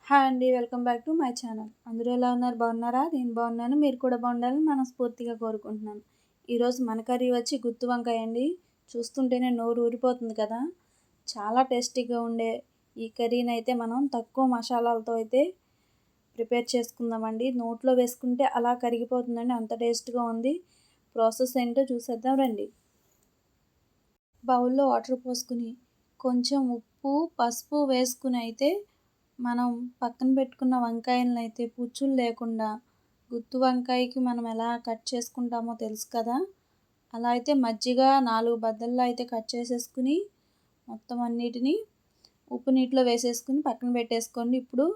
Hi అండి. Welcome back to my channel. అందరూ ఎలా ఉన్నారు? బాగున్నారా? నేను బాగున్నాను. మీరు కూడా బాగుండాలని మనస్ఫూర్తిగా కోరుకుంటున్నాను. ఈరోజు మన కర్రీ వచ్చి గుత్తి వంకాయ అండి. చూస్తుంటేనే నోరు ఊరిపోతుంది కదా! చాలా టేస్టీగా ఉండే ఈ కర్రీని అయితే మనం తక్కువ మసాలాలతో అయితే ప్రిపేర్ చేసుకుందామండి. నోట్లో వేసుకుంటే అలా కరిగిపోతుందండి. అంత టేస్ట్గా ఉంది. ప్రాసెస్ ఏంటో చూసేద్దాం రండి. బౌల్లో వాటర్ పోసుకుని కొంచెం ఉప్పు, పసుపు వేసుకుని అయితే మనం పక్కన పెట్టుకున్న వంకాయలను అయితే పుచ్చులు లేకుండా గుత్తి వంకాయకి మనం ఎలా కట్ చేసుకుంటామో తెలుసు కదా! అలా అయితే మజ్జిగ 4 బద్దల్లో అయితే కట్ చేసేసుకుని మొత్తం అన్నిటిని ఉప్పు నీటిలో వేసేసుకుని పక్కన పెట్టేసుకోండి. ఇప్పుడు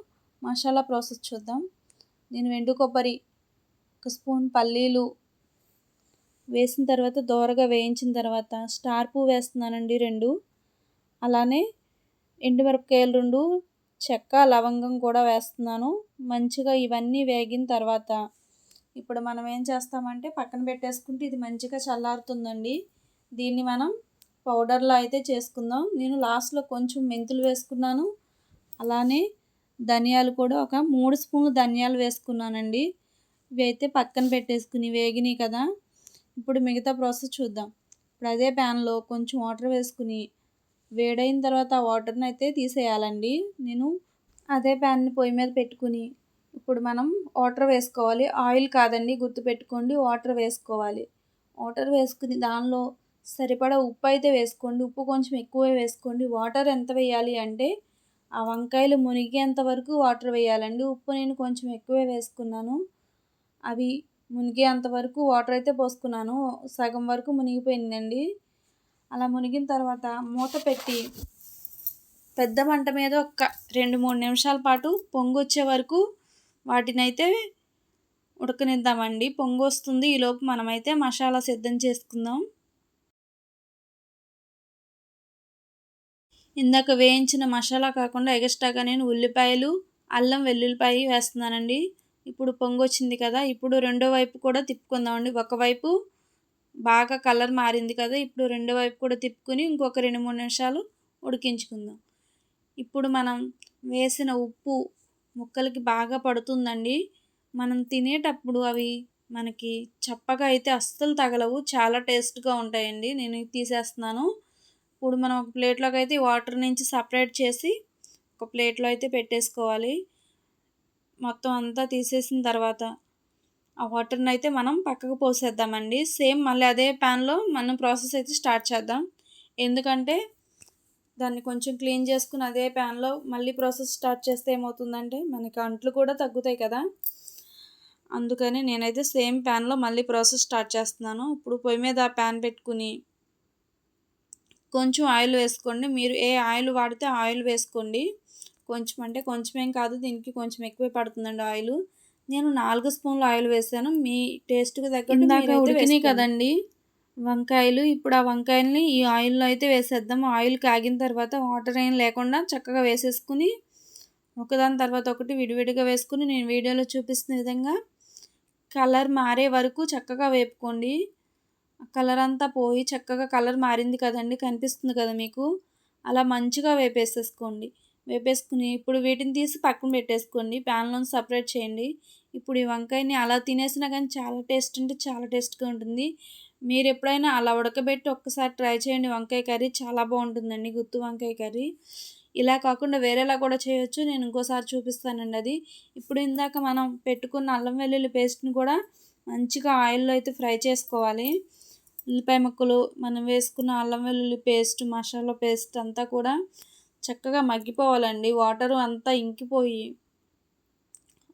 మసాలా ప్రాసెస్ చూద్దాం. నేను ఎండు కొబ్బరి, 1 స్పూన్ పల్లీలు వేసిన తర్వాత దోరగా వేయించిన తర్వాత స్టార్ పువ్వు వేస్తున్నానండి 2. అలానే ఎండుమిరపకాయలు 2, చెక్క, లవంగం కూడా వేస్తున్నాను. మంచిగా ఇవన్నీ వేగిన తర్వాత ఇప్పుడు మనం ఏం చేస్తామంటే పక్కన పెట్టేసుకుంటే ఇది మంచిగా చల్లారుతుందండి. దీన్ని మనం పౌడర్లో అయితే చేసుకుందాం. నేను లాస్ట్లో కొంచెం మెంతులు వేసుకున్నాను. అలానే ధనియాలు కూడా ఒక 3 స్పూన్లు ధనియాలు వేసుకున్నానండి. ఇవి అయితే పక్కన పెట్టేసుకుని వేగినాయి కదా! ఇప్పుడు మిగతా ప్రాసెస్ చూద్దాం. ఇప్పుడు అదే ప్యాన్లో కొంచెం వాటర్ వేసుకుని వేడైన తర్వాత ఆ వాటర్ని అయితే తీసేయాలండి. నేను అదే ప్యాన్ని పొయ్యి మీద పెట్టుకుని ఇప్పుడు మనం వాటర్ వేసుకోవాలి. ఆయిల్ కాదండి, గుర్తుపెట్టుకోండి. వాటర్ వేసుకోవాలి. వాటర్ వేసుకుని దానిలో సరిపడా ఉప్పు అయితే వేసుకోండి. ఉప్పు కొంచెం ఎక్కువే వేసుకోండి. వాటర్ ఎంత వేయాలి అంటే ఆ వంకాయలు మునిగేంత వరకు వాటర్ వేయాలండి. ఉప్పు నేను కొంచెం ఎక్కువే వేసుకున్నాను. అవి మునిగేంత వరకు వాటర్ అయితే పోసుకున్నాను. సగం వరకు మునిగిపోయిందండి. అలా మునిగిన తర్వాత మూత పెట్టి పెద్ద మంట మీద ఒక 2-3 నిమిషాల పాటు పొంగు వచ్చే వరకు వాటినైతే ఉడకనిద్దామండి. పొంగు వస్తుంది. ఈలోపు మనమైతే మసాలా సిద్ధం చేసుకుందాం. ఇందాక వేయించిన మసాలా కాకుండా ఎక్స్ట్రాగా నేను ఉల్లిపాయలు, అల్లం వెల్లుల్లిపాయ వేస్తున్నానండి. ఇప్పుడు పొంగు వచ్చింది కదా! ఇప్పుడు రెండో వైపు కూడా తిప్పుకుందామండి. ఒకవైపు బాగా కలర్ మారింది కదా! ఇప్పుడు రెండో వైపు కూడా తిప్పుకుని ఇంకొక 2-3 నిమిషాలు ఉడికించుకుందాం. ఇప్పుడు మనం వేసిన ఉప్పు ముక్కలకి బాగా పడుతుందండి. మనం తినేటప్పుడు అవి మనకి చప్పగా అయితే అస్సలు తగలవు. చాలా టేస్ట్గా ఉంటాయండి. నేను తీసేస్తున్నాను. ఇప్పుడు మనం ఒక ప్లేట్లోకి అయితే వాటర్ నుంచి సపరేట్ చేసి ఒక ప్లేట్లో అయితే పెట్టేసుకోవాలి. మొత్తం అంతా తీసేసిన తర్వాత ఆ వాటర్ని అయితే మనం పక్కకు పోసేద్దామండి. సేమ్ మళ్ళీ అదే ప్యాన్లో మనం ప్రాసెస్ అయితే స్టార్ట్ చేద్దాం. ఎందుకంటే దాన్ని కొంచెం క్లీన్ చేసుకుని అదే ప్యాన్లో మళ్ళీ ప్రాసెస్ స్టార్ట్ చేస్తే ఏమవుతుందంటే మనకి అంట్లు కూడా తగ్గుతాయి కదా! అందుకని నేనైతే సేమ్ ప్యాన్లో మళ్ళీ ప్రాసెస్ స్టార్ట్ చేస్తున్నాను. ఇప్పుడు పొయ్యి మీద ప్యాన్ పెట్టుకుని కొంచెం ఆయిల్ వేసుకోండి. మీరు ఏ ఆయిల్ వాడితే ఆయిల్ వేసుకోండి. కొంచెం అంటే కొంచెం ఏం కాదు, దీనికి కొంచెం ఎక్కువే పడుతుందండి ఆయిల్. నేను 4 స్పూన్లు ఆయిల్ వేసాను. మీ టేస్ట్కి తగ్గట్టు మీరైతే ఉడికినాయి కదండి వంకాయలు. ఇప్పుడు ఆ వంకాయల్ని ఈ ఆయిల్లో అయితే వేసేద్దాం. ఆయిల్ కాగిన తర్వాత వాటర్ ఏం లేకుండా చక్కగా వేసేసుకుని ఒకదాని తర్వాత ఒకటి విడివిడిగా వేసుకుని నేను వీడియోలో చూపిస్తున్న విధంగా కలర్ మారే వరకు చక్కగా వేపుకోండి. కలర్ అంతా పోయి చక్కగా కలర్ మారింది కదండి, కనిపిస్తుంది కదా మీకు. అలా మంచిగా వేపేసేసుకోండి. వేపేసుకుని ఇప్పుడు వీటిని తీసి పక్కన పెట్టేసుకోండి. ప్యాన్లోంచి సపరేట్ చేయండి. ఇప్పుడు ఈ వంకాయని అలా తినేసినా కానీ చాలా టేస్ట్ అంటే చాలా టేస్ట్గా ఉంటుంది. మీరు ఎప్పుడైనా అలా ఉడకబెట్టి ఒక్కసారి ట్రై చేయండి. వంకాయ కర్రీ చాలా బాగుంటుందండి, గుత్తి వంకాయ కర్రీ. ఇలా కాకుండా వేరేలా కూడా చేయొచ్చు. నేను ఇంకోసారి చూపిస్తానండి అది. ఇప్పుడు ఇందాక మనం పెట్టుకున్న అల్లం వెల్లుల్లి పేస్ట్ని కూడా మంచిగా ఆయిల్లో అయితే ఫ్రై చేసుకోవాలి. ఉల్లిపాయ ముక్కలు, మనం వేసుకున్న అల్లం వెల్లుల్లి పేస్ట్, మసాలా పేస్ట్ అంతా కూడా చక్కగా మగ్గిపోవాలండి. వాటరు అంతా ఇంకిపోయి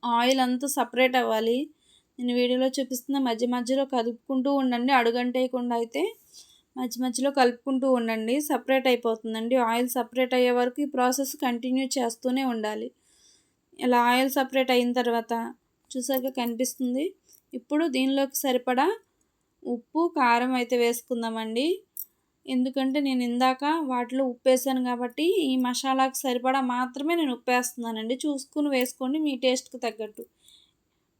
ఆయిల్ అంతా సపరేట్ అవ్వాలి. నేను వీడియోలో చూపిస్తున్న మధ్య మధ్యలో కలుపుకుంటూ ఉండండి. అడుగంటేయకుండా అయితే మధ్య మధ్యలో కలుపుకుంటూ ఉండండి. సపరేట్ అయిపోతుందండి. ఆయిల్ సపరేట్ అయ్యే వరకు ఈ ప్రాసెస్ కంటిన్యూ చేస్తూనే ఉండాలి. ఇలా ఆయిల్ సపరేట్ అయిన తర్వాత చూసాక కనిపిస్తుంది. ఇప్పుడు దీనిలోకి సరిపడా ఉప్పు, కారం అయితే వేసుకుందామండి. ఎందుకంటే నేను ఇందాక వాటిలో ఉప్పు వేసాను కాబట్టి ఈ మసాలాకు సరిపడా మాత్రమే నేను ఉప్పు వేస్తున్నానండి. చూసుకుని వేసుకోండి మీ టేస్ట్కి తగ్గట్టు.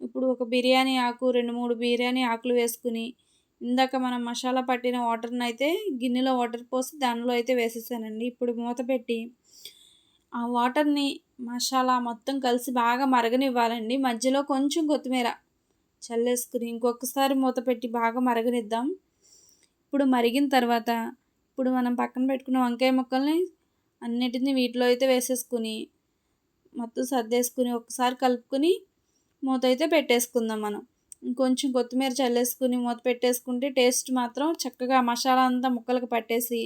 ఇప్పుడు ఒక బిర్యానీ ఆకు, 2-3 బిర్యానీ ఆకులు వేసుకుని ఇందాక మనం మసాలా పట్టిన వాటర్ని అయితే గిన్నెలో వాటర్ పోసి దానిలో అయితే వేసేసానండి. ఇప్పుడు మూత పెట్టి ఆ వాటర్ని మసాలా మొత్తం కలిసి బాగా మరగనివ్వాలండి. మధ్యలో కొంచెం కొత్తిమీర చల్లేసుకుని ఇంకొకసారి మూత పెట్టి బాగా మరగనిద్దాం. ఇప్పుడు మరిగిన తర్వాత ఇప్పుడు మనం పక్కన పెట్టుకున్న వంకాయ ముక్కల్ని అన్నిటిని వీటిలో అయితే వేసేసుకుని మొత్తం సర్దేసుకుని ఒకసారి కలుపుకొని మూత అయితే పెట్టేసుకుందాం మనం. ఇంకొంచెం కొత్తిమీర చల్లేసుకుని మూత పెట్టేసుకుంటే టేస్ట్ మాత్రం చక్కగా మసాలా అంతా ముక్కలకు పట్టేసి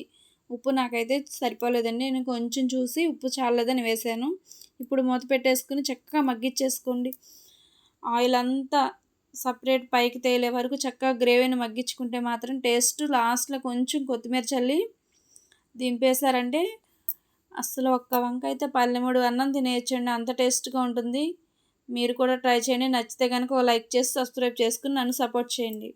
ఉప్పు నాకైతే సరిపోలేదండి. నేను కొంచెం చూసి ఉప్పు చాలలేదని వేసాను. ఇప్పుడు మూత పెట్టేసుకుని చక్కగా మగ్గిచ్చేసుకోండి. ఆయిల్ అంతా సపరేట్ పైకి తేలే వరకు చక్కగా గ్రేవీని మగ్గించుకుంటే మాత్రం టేస్ట్ లాస్ట్లో కొంచెం కొత్తిమీర చల్లి దింపేశారంటే అస్సలు ఒక్క వంక అయితే పల్లెమూడు అన్నం తినేయచ్చండి. అంత టేస్ట్గా ఉంటుంది. మీరు కూడా ట్రై చేయండి. నచ్చితే కనుక ఓ లైక్ చేసి సబ్స్క్రైబ్ చేసుకుని నన్ను సపోర్ట్ చేయండి.